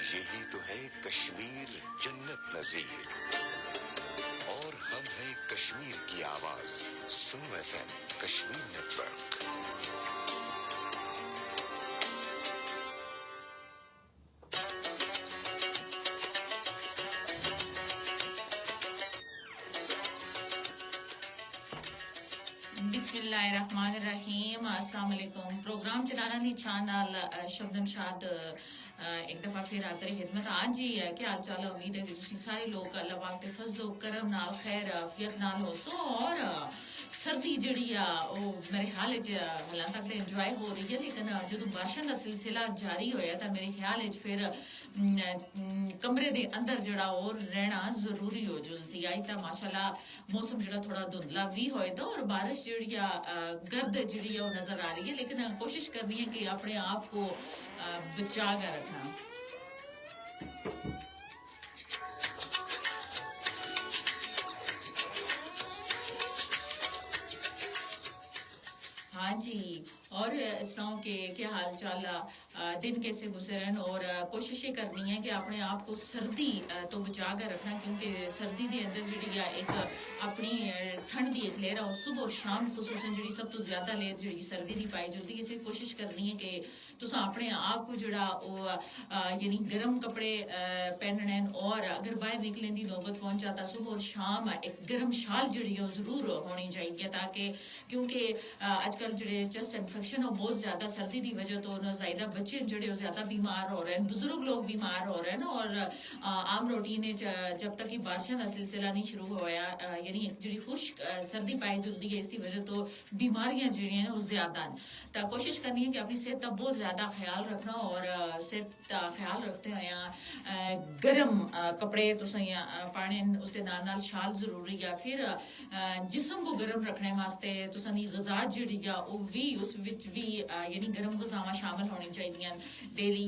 यही तो है कश्मीर जन्नत नजीर, और हम है कश्मीर की आवाज। सुनो FM कश्मीर नेटवर्क। बिस्मिल्लाहिर्रहमानिर्रहीम। अस्सलाम वालेकुम। प्रोग्राम चलाना दी छान नाल शबनम शाद एक दफा फिर हाजिर खिदमत। आज ही है कि हाल चाल उम्मीद है कि तुसी सारे लोग अल्लाह पाक दे फजलो करम नाल खैर आफियत नाल होसो और सर्दी जिहड़ी आ ओह मेरे ख्याल च हालां तक ते इंजॉय हो रही है, लेकिन जदों बारिशां दा सिलसिला जारी होया तां मेरे ख्याल च फिर कमरे दे अंदर जिहड़ा और रहना जरूरी हो जुलसी। आई तां माशाल्लाह मौसम जिहड़ा थोड़ा धुंधला भी होए दा और बारिश जिहड़ी गर्द जिहड़ी ओह नजर आ रही है, लेकिन कोशिश करनी है कि अपने आप को बचा कर रखना। हाँ जी, और सुनाओ के क्या हाल चाल, दिन कैसे गुजरन, और कोशिश ये करनी है कि अपने आप को सर्दी तो बचा कर रखना, क्योंकि सर्दी के अंदर जी एक अपनी ठंड की एक लेयर और सुबह और शाम खसूसन जी सब तो ज्यादा लेयर जी सर्दी की पाई जाती है। इसे कोशिश करनी है कि तुस अपने आप को जड़ा यानी गर्म कपड़े पहनने, और अगर बाहर निकलने की नौबत पहुंच जाता सुबह और शाम एक गर्म शाल जी जरूर होनी चाहिए, ताकि क्योंकि आजकल जो चेस्ट इन्फेक्शन हो बहुत ज्यादा सर्दी की वजह तो ज्यादा बच्चे जो ज्यादा बीमार हो रहे हैं, बुजुर्ग लोग बीमार हो रहे हैं, और आम रूटीन जब तक कि बारिशों का सिलसिला नहीं शुरू होया यानी जी खुश्क सर्दी पाई जुलती है, इसकी वजह तो बीमारियां जी ज्यादा हैं। तो कोशिश करनी है कि अपनी सेहत का बहुत ज्यादा ख्याल रखना, और सेहत का ख्याल रखते हुए गर्म कपड़े पाने, उसके नाल शाल जरूरी है। फिर जिसम को गर्म रखने वास्ते तुसां दी ग़िज़ा जिहड़ी आ ओह भी उस विच भी यानी गर्म ग़िज़ावां शामिल होनी चाहिए। डेली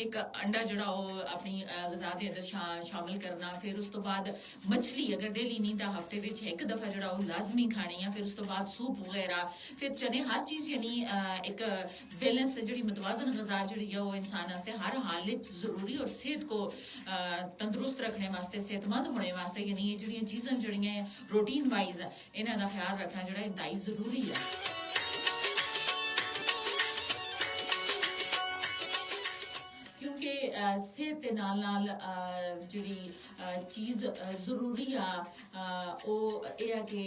एक अंडा जड़ा अपनी ग़िज़ा दे अंदर शामिल करना, फिर उस तो बाद मछली अगर डेली नहीं तो हफ्ते विच एक दफ़ा जड़ा लाजमी खानी है, फिर उस तो बाद सूप वगैरह, फिर चने, हर चीज़ यानी एक बैलेंस जी मतवाजन ग़िज़ा जी इंसान वास्ते हर हाल जरूरी, और सेहत को तंदुरुस्त रखने वास्ते, सेहतमंद होने वास्ते यानी ये जड़ियां चीज़ां जड़ियां रूटीन वाइज इन्हां दा ख्याल रखना जड़ा इंतहाई जरूरी है। क्योंकि सेहत के नाल नाल जिहड़ी चीज़ जरूरी आ ओह एह है कि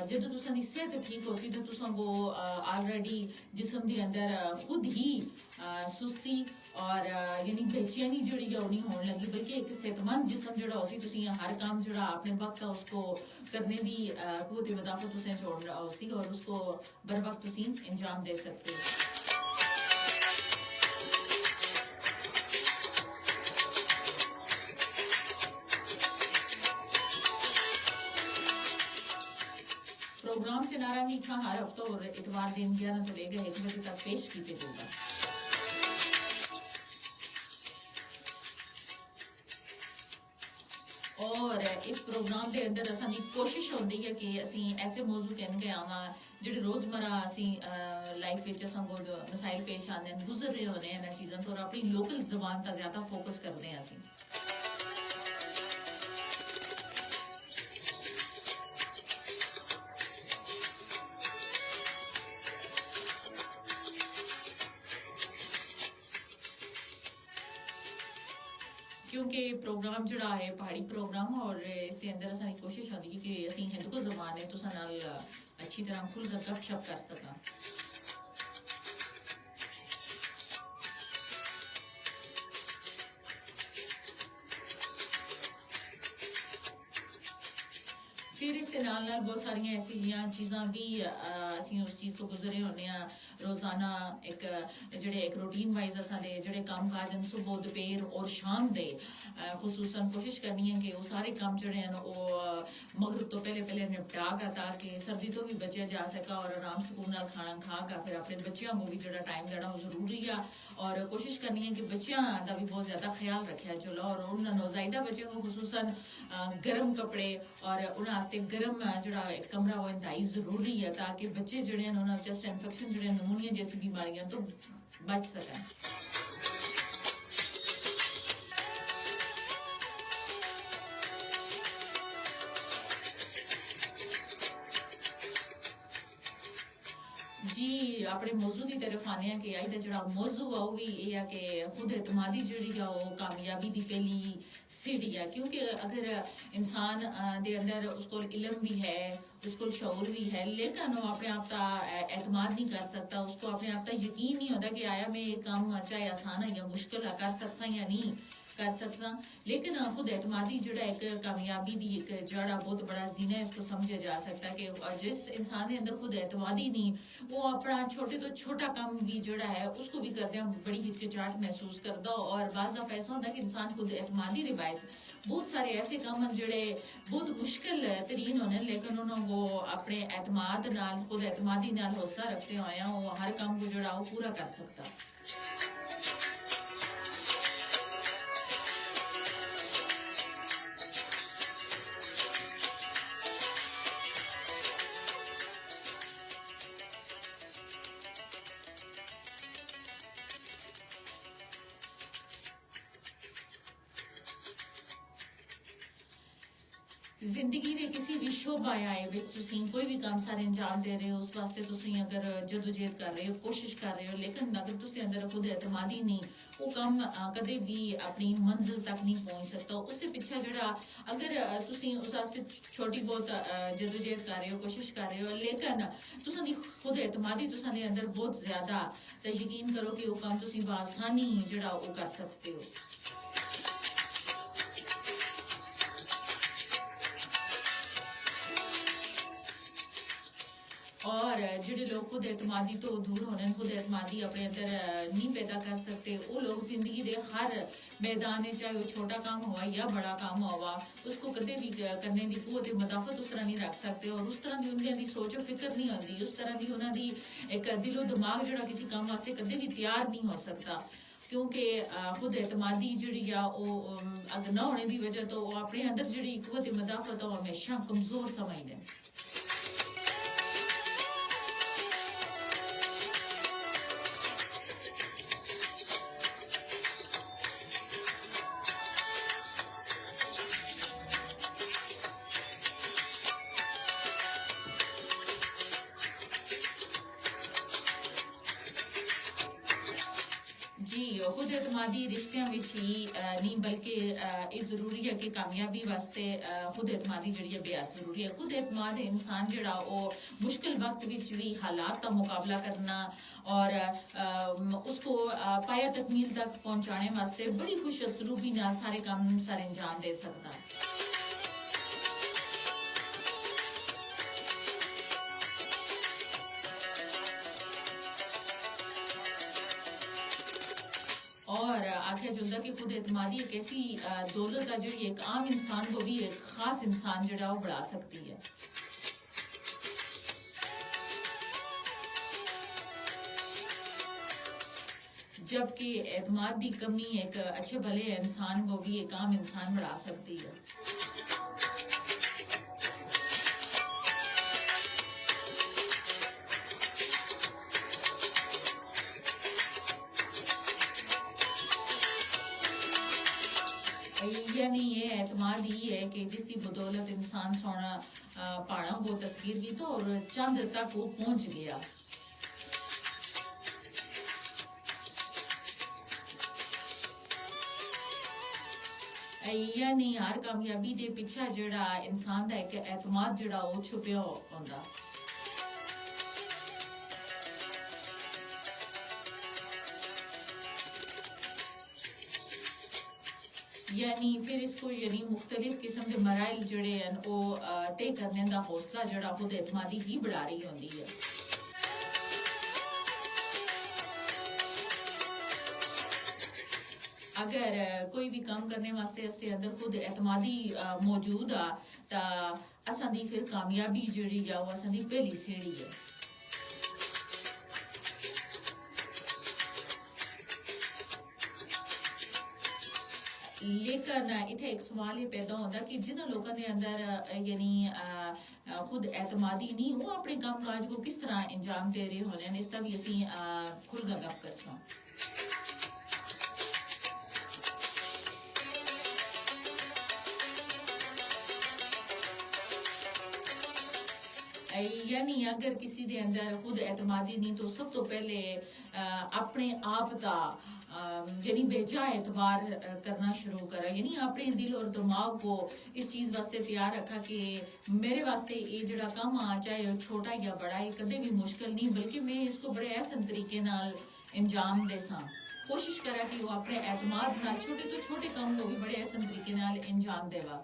जदों तुसां दी सेहत ठीक होसी तो तुसां को ऑलरेडी जिस्म दे अंदर खुद ही सुस्ती और यानी बेचैनी जिहड़ी है ओह नहीं होने लगी, बल्कि एक सेहतमंद जिस्म जिहड़ा होसी तुसीं हर काम जिहड़ा अपने वक्त उसको करने दी कुव्वत मुदाफ़त तुसें छोड़ना होसी, और उसको बर वक्त तुसीं अंजाम दे सकते हो। प्रोग्राम चनारा की छा हर हफ्ता और इतवार दिन 11 तो लेकर 1 बजे तक पेश किए जाएगा। और इस प्रोग्राम के अंदर असां दी कोशिश होती है कि असी ऐसे मौजू कहन के आवा जिहड़े रोजमर्रा असी लाइफ विच असां को मसाइल पेश आते हैं, गुजर रहे होने हैं इन्हां चीज़ां तो, और अपनी लोकल जबान का ज्यादा फोकस करते हैं असी। क्योंकि प्रोग्राम जड़ा है पहाड़ी प्रोग्राम, और इसके अंदर असां दी कोशिश होती है कि असी हिंदू जबान है तुसां नाल अच्छी तरह खुलकर गपशप कर सकां। फिर इसके नाल बहुत सारिया ऐसिया चीज़ां भी असी उस चीज़ तो गुजरे होने रोजाना एक जड़े एक रूटीन वाइज असां जड़े काम काज हैं सुबह दोपहर और शाम दे खुसूसन कोशिश करनी है कि वो सारे काम जड़े हैं वो मगरिब तो पहले निपटा कर, ताकि सर्दी तो भी बचा जा सका और आराम सुकून नाल खाना खा कर फिर अपने बच्चों को भी जड़ा टाइम देना वो जरूरी है। और कोशिश करनी है कि बच्चों का भी बहुत ज्यादा ख्याल रखा चलो, और उन्होंने नौजायदा बच्चों को खुसूसन गर्म कपड़े और उन्होंने गर्म जड़ा कमरा वो इंतहाई जरूरी है, ताकि बच्चे जड़े उन्होंने चेस्ट इन्फेक्शन जड़े नमूनिया जैसी बीमारियां तो बच सकें। अपने मौजू की तरफ आने कि अज का जो मौजू है वह भी यह है कि खुद एतमादी जी कामयाबी की पहली सीढ़ी है। क्योंकि अगर इंसान दे अंदर उसको इलम भी है, उसको शऊर भी है, लेकिन वो अपने आप का एतमाद नहीं कर सकता, उसको अपने आप का यकीन नहीं होता कि आया मैं ये काम चाहे आसान है या मुश्किल है कर सकता या नहीं कर सकता। लेकिन खुद एतमादी जड़ा एक कामयाबी दी एक जड़ा बहुत बड़ा जीना है, इसको समझा जा सकता है कि जिस इंसान के अंदर खुद एतमादी नहीं, वो अपना छोटे तो छोटा काम भी जड़ा है उसको भी करते हैं बड़ी हिचकिचाहट महसूस करता। और बाद दफा ऐसा होता है कि इंसान खुद एतमादी के बायस बहुत सारे ऐसे काम हैं जड़े बहुत मुश्किल तरीन होने, लेकिन उन्होंने अपने एतमाद नाल खुद एतमादी नाल हौसला रखते हुए वो हर काम को जड़ा वो पूरा कर सकता। जिंदगी के किसी भी शोभा आए कोई भी काम सारे अंजाम दे रहे हो, उस वास्ते अगर जदोजहद कर रहे हो, कोशिश कर रहे हो, लेकिन अगर तुम अंदर खुद एतमादी नहीं, वो काम कदे भी अपनी मंजिल तक नहीं पहुंच सकता। उससे पिछा जड़ा अगर तुम उस वास्ते छोटी बहुत जदोजहद कर रहे हो, कोशिश कर रहे हो, लेकिन तुसां दी खुद एतमादी तुसां दे अंदर बहुत ज्यादा, तो यकीन करो कि वो काम तुम बआसानी जड़ा वो कर सकते हो। और ਜਿਹੜੇ लोग खुद एतमादी तो दूर होने, खुद एतमादी अपने अंदर नहीं पैदा कर सकते, वो लोग जिंदगी के हर मैदान में, चाहे वो छोटा काम हुआ या बड़ा काम हुआ, उसको कदे भी करने की कुव्वत मदाफत उस तरह नहीं रख सकते। और उस तरह की उन्हें सोचो फिक्र नहीं होती, उस तरह की उन्होंने एक दिलो दिमाग जो किसी काम वास्ते कदे भी तैयार नहीं हो सकता। क्योंकि खुद एतमादी जी अगर ना होने की वजह तो अपने अंदर जी कुव्वत मदाफत हमेशा कमजोर समझते। जी खुद एतमादी रिश्तियां विच ही नहीं बल्कि ये जरूरी है कि कामयाबी वास्ते खुद एतमादी जी बेहद जरूरी है। खुद एतमाद इंसान जड़ा वो मुश्किल वक्त विच भी हालात का मुकाबला करना और उसको पाया तकमील तक पहुंचाने वास्ते बड़ी खुश असलूबी नाल सारे काम सारे अंजाम दे सकता है। और आख्या चलता कि खुद एतमादी एक ऐसी दौलत है जी एक आम इंसान को भी एक खास इंसान जड़ा वो बढ़ा सकती है। जबकि एतमाद की कमी एक अच्छे भले इंसान को भी एक आम इंसान बढ़ा सकती है। यानी ये एतमाद ही है कि जिसकी बदौलत इंसान सोना पहाड़ों को तस्वीर की तो और चंद तक वो पहुंच गया। यानी हर कामयाबी दे पिछा जड़ा इंसान दा एक एतमाद जड़ा वो छुपिया होंदा। यानी फिर इसको यानी मुख्तलिफ किस्म के मराइल जड़े हैं वो तय करने का हौसला जड़ा खुद एतमादी ही बढ़ा रही होंदी है। अगर कोई भी काम करने वास्ते इसके अंदर खुद एतमादी मौजूद आ ता असां दी फिर कामयाबी जड़ी है वो असां दी पहली सीढ़ी है। लेकिन इतने एक सवाल ये पैदा होता कि जिन्होंने लोगों के अंदर यानी खुद एतमादी नहीं, वो अपने काम काज को किस तरह अंजाम दे रहे होने, इसका भी असी खुल गप कर सा। यानी अगर किसी दे अंदर खुद एतमादी नहीं तो सब तो पहले अपने आप दा यानी बेजा एतबार करना शुरू करा, यानी अपने दिल और दिमाग को इस चीज वास्ते तैयार रखा कि मेरे वास्ते ये जड़ा काम आ चाहे छोटा या बड़ा ये कदे भी मुश्किल नहीं, बल्कि मैं इसको बड़े आसान तरीके नाल अंजाम दे सा। कोशिश करा कि वो अपने एतमाद नाल छोटे तो छोटे काम को भी बड़े आसान तरीके नाल अंजाम देवा।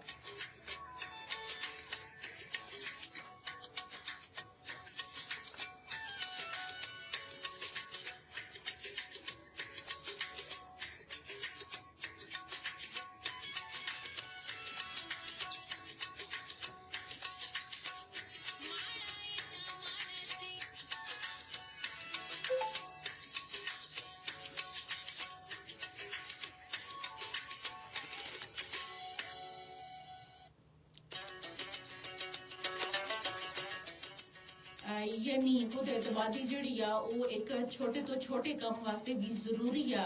यानी खुद एतमादी जड़ी आ वो एक छोटे तो छोटे काम वास्ते भी जरूरी आ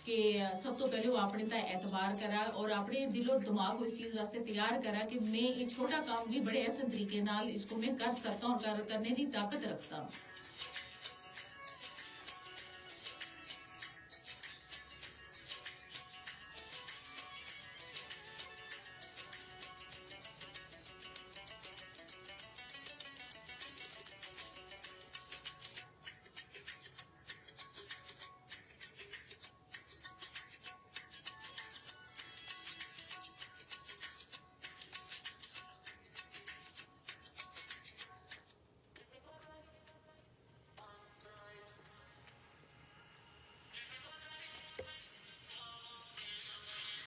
कि सब तो पहले वो अपने ता एतबार करा और अपने दिल और दिमाग को इस चीज वास्ते तैयार करा कि मैं ये छोटा काम भी बड़े आसान तरीके नाल इसको मैं कर सकता हूँ और करने की ताकत रखता हूँ।